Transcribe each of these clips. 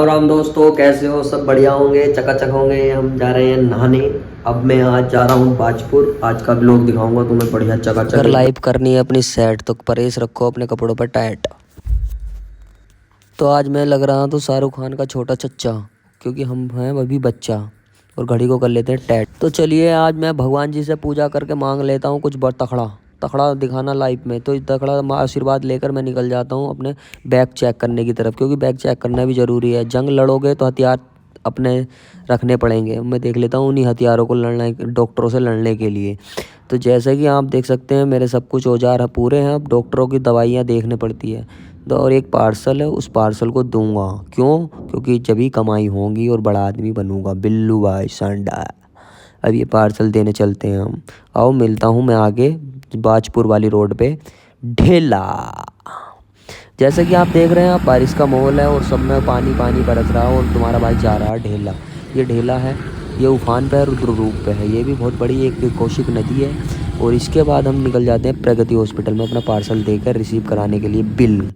राम दोस्तों, कैसे हो? सब बढ़िया होंगे, चकाचक होंगे। हम जा रहे हैं नहाने। अब मैं आज जा रहा हूँ बाजपुर। आज का ब्लॉग दिखाऊंगा तुम्हें बढ़िया चकाचक। अगर लाइव करनी है अपनी सेट तो परहेज रखो अपने कपड़ों पर टाइट। तो आज मैं लग रहा तो शाहरुख खान का छोटा चच्चा, क्योंकि हम हैं अभी बच्चा और घड़ी को कर लेते हैं टैट। तो चलिए आज मैं भगवान जी से पूजा करके मांग लेता हूँ कुछ तखड़ा तखड़ा दिखाना लाइव में। तो तखड़ा आशीर्वाद लेकर मैं निकल जाता हूँ अपने बैग चेक करने की तरफ, क्योंकि बैग चेक करना भी ज़रूरी है। जंग लड़ोगे तो हथियार अपने रखने पड़ेंगे। मैं देख लेता हूँ उन्हीं हथियारों को लड़ने, डॉक्टरों से लड़ने के लिए। तो जैसे कि आप देख सकते हैं मेरे सब कुछ औजार पूरे हैं। अब डॉक्टरों की दवाइयाँ देखने पड़ती है। तो और एक पार्सल है, उस पार्सल को दूंगा। क्यों? क्योंकि जब ही कमाई होगी और बड़ा आदमी बनूंगा। बिल्लू भाई सांडा। अब ये पार्सल देने चलते हैं हम। आओ मिलता हूँ मैं आगे बाजपुर वाली रोड पे ढेला। जैसे कि आप देख रहे हैं, आप बारिश का माहौल है और सब में पानी पानी बरस रहा है और तुम्हारा भाई जा रहा है ढेला। ये ढेला है, ये उफान पे है, रुद्र रूप पे है। ये भी बहुत बड़ी एक कौशिक नदी है। और इसके बाद हम निकल जाते हैं प्रगति हॉस्पिटल में अपना पार्सल देकर रिसीव कराने के लिए बिल।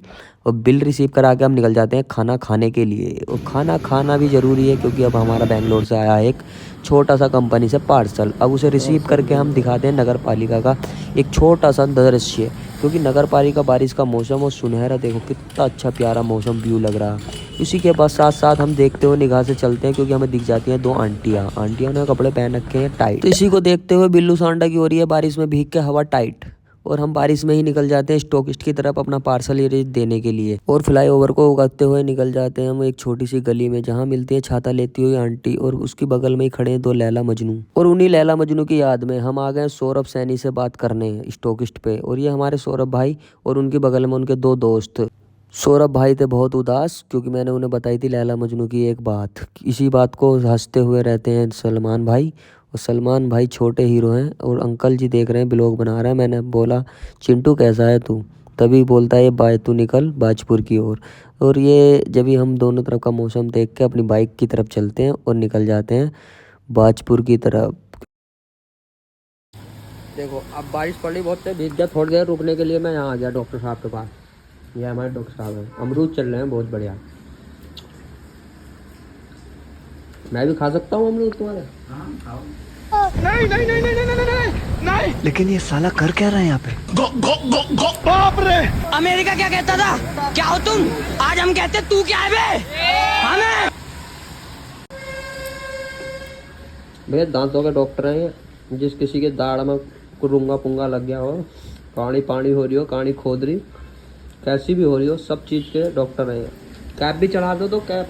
और बिल रिसीव करा के हम निकल जाते हैं खाना खाने के लिए। और खाना खाना भी ज़रूरी है, क्योंकि अब हमारा बेंगलोर से आया है एक छोटा सा कंपनी से पार्सल। अब उसे रिसीव करके हम दिखाते हैं नगर पालिका का एक छोटा सा दृश्य, क्योंकि नगर पालिका बारिश का मौसम और सुनहरा, देखो कितना अच्छा प्यारा मौसम व्यू लग रहा है। इसी के बाद साथ साथ हम देखते हुए निगाह से चलते हैं, क्योंकि हमें दिख जाती हैं दो आंटियाँ ने कपड़े पहन रखे हैं टाइट। तो इसी को देखते हुए बिल्लू सांडा की हो रही है बारिश में भीग के हवा टाइट। और हम बारिश में ही निकल जाते हैं स्टॉकिस्ट की तरफ अपना पार्सल ये देने के लिए। और फ्लाईओवर को उगते हुए निकल जाते हैं हम एक छोटी सी गली में, जहाँ मिलती है छाता लेती हुई आंटी। और उसकी बगल में ही खड़े हैं दो लैला मजनू। और उन्हीं लैला मजनू की याद में हम आ गए सौरभ सैनी से बात करने स्टॉकिस्ट पे। और ये हमारे सौरभ भाई और उनकी बगल में उनके दो दोस्त। सौरभ भाई थे बहुत उदास, क्योंकि मैंने उन्हें बताई थी लैला मजनू की एक बात। इसी बात को हंसते हुए रहते हैं सलमान भाई। और सलमान भाई छोटे हीरो हैं। और अंकल जी देख रहे हैं ब्लॉग बना रहे हैं। मैंने बोला चिंटू कैसा है तू? तभी बोलता है ये तू निकल बाजपुर की ओर। और ये जब भी हम दोनों तरफ का मौसम देख के अपनी बाइक की तरफ चलते हैं और निकल जाते हैं बाजपुर की तरफ। देखो अब बारिश पड़ रही बहुत तेज, भीग गया थोड़ी देर रुकने के लिए। मैं यहाँ आ गया डॉक्टर साहब के पास। ये हमारे डॉक्टर साहब हैं। अमरूद चल रहे हैं बहुत बढ़िया। मैं भी खा सकता हूँ अमरूद तुम्हारे? हाँ खाओ। नहीं नहीं नहीं नहीं नहीं नहीं नहीं। लेकिन ये साला कर क्या रहा है यहाँ पे? गो गो गो गो बाप रे! अमेरिका क्या कहता था? क्या हो तुम? आज हम कहते तू क्या है बे? हमें भैया दांतों के डॉक्टर हैं ये। जिस किसी के दाढ़ में कुरुंगा पुंगा लग गया हो, कानी पानी हो रही हो, कानी खोद रही, कैसी भी हो रही हो, सब चीज़ के डॉक्टर हैं। कैप भी चढ़ा दो तो कैप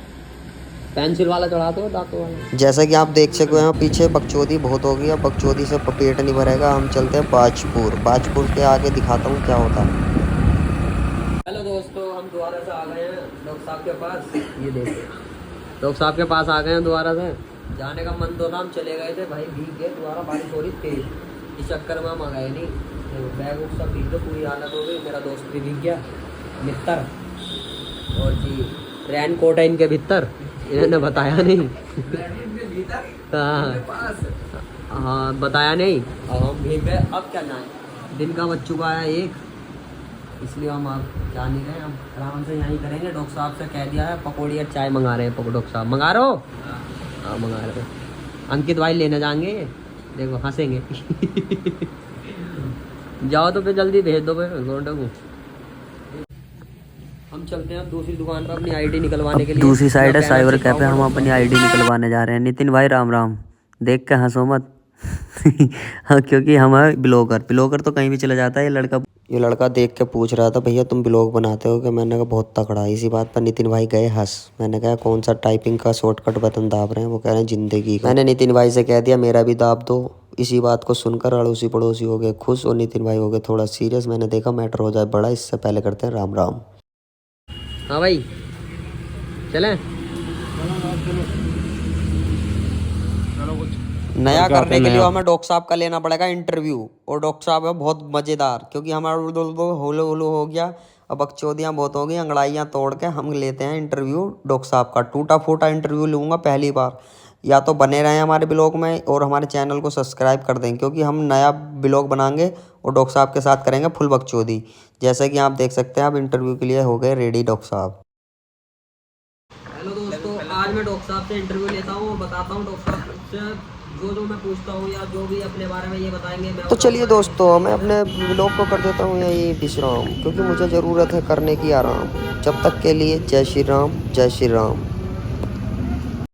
पेंसिल वाला चढ़ा दो दांतों वाला। जैसा कि आप देख सकते हैं पीछे बकचोदी बहुत होगी। अब बकचोदी से पेट नहीं भरेगा। हम चलते हैं बाजपुर। बाजपुर के आगे दिखाता हूँ क्या होता है। हेलो दोस्तों, हम दोबारा से आ गए हैं डॉक्टर साहब के पास। ये देखिए डॉक्टर साहब के पास आ गए हैं दोबारा से। जाने का मन तो था, हम चले गए थे भाई, भीग गए। दोबारा बारिश हो रही तेज, इस चक्कर में हम आ गए नहीं। तो बैग उग सब भीग गए, पूरी हालत हो गई। मेरा दोस्त भी भीग गया मित्र। और जी रैन कोट है इनके भीतर, इन्होंने बताया नहीं। हाँ बताया नहीं। अब हम भीग गए, अब क्या जाए। दिन का बच चुका है एक, इसलिए हम अब जा नहीं रहे। हम आराम से यहीं करेंगे। डॉक्टर साहब से कह दिया है पकौड़ी और चाय मंगा रहे हैं। डॉक्टर साहब मंगा रहे हो? हाँ मंगा रहे हो। अंकित भाई लेने जाएंगे, देखो हंसेंगे। जाओ तो फिर जल्दी भेज दो फिर घोंटों को। हम चलते हैं अब दूसरी दुकान पर अपनी आईडी निकलवाने के लिए। दूसरी साइड है साइबर कैफे, हम अपनी आईडी निकलवाने जा रहे हैं। नितिन भाई राम राम। देख के हंसो मत। हाँ क्योंकि हमारा ब्लॉगर तो कहीं भी चला जाता है। ये लड़का देख के पूछ रहा था भैया तुम ब्लॉग बनाते हो क्या? मैंने कहा बहुत तगड़ा। इसी बात पर नितिन भाई गए हंस। मैंने कहा कौन सा टाइपिंग का शॉर्टकट बटन दाब रहे हैं? वो कह रहे हैं जिंदगी का। मैंने नितिन भाई से कह दिया मेरा भी दाब दो। इसी बात को सुनकर अड़ोसी पड़ोसी हो गए खुश और नितिन भाई हो गए थोड़ा सीरियस। मैंने देखा मैटर हो जाए बड़ा, इससे पहले करते हैं राम राम। हाँ भाई चलें। नया करने के लिए हमें डॉक्टर साहब का लेना पड़ेगा इंटरव्यू। और डॉक्टर साहब है बहुत मज़ेदार, क्योंकि हमारा होलो होलो हो गया। अब बकचोदियाँ बहुत हो गई, अंगड़ाइयाँ तोड़ के हम लेते हैं इंटरव्यू डॉक्टर साहब का। टूटा फूटा इंटरव्यू लूँगा पहली बार। या तो बने रहें हमारे ब्लॉग में और हमारे चैनल को सब्सक्राइब कर दें, क्योंकि हम नया ब्लॉग बनाएंगे और डॉक्टर साहब के साथ करेंगे फुल बकचोदी। जैसे कि आप देख सकते हैं, आप इंटरव्यू के लिए हो गए रेडी डॉक्टर साहब। हेलो दोस्तों, आज मैं डॉक्टर साहब से इंटरव्यू लेता हूँ और बताता हूँ डॉक्टर साहब से जो मैं पूछता हूँ या जो भी अपने बारे में ये बताएंगे। मैं तो चलिए दोस्तों, मैं अपने व्लॉग को कर देता हूँ यही विश्राम, क्योंकि मुझे ज़रूरत है करने की आराम। जब तक के लिए जय श्री राम, जय श्री राम।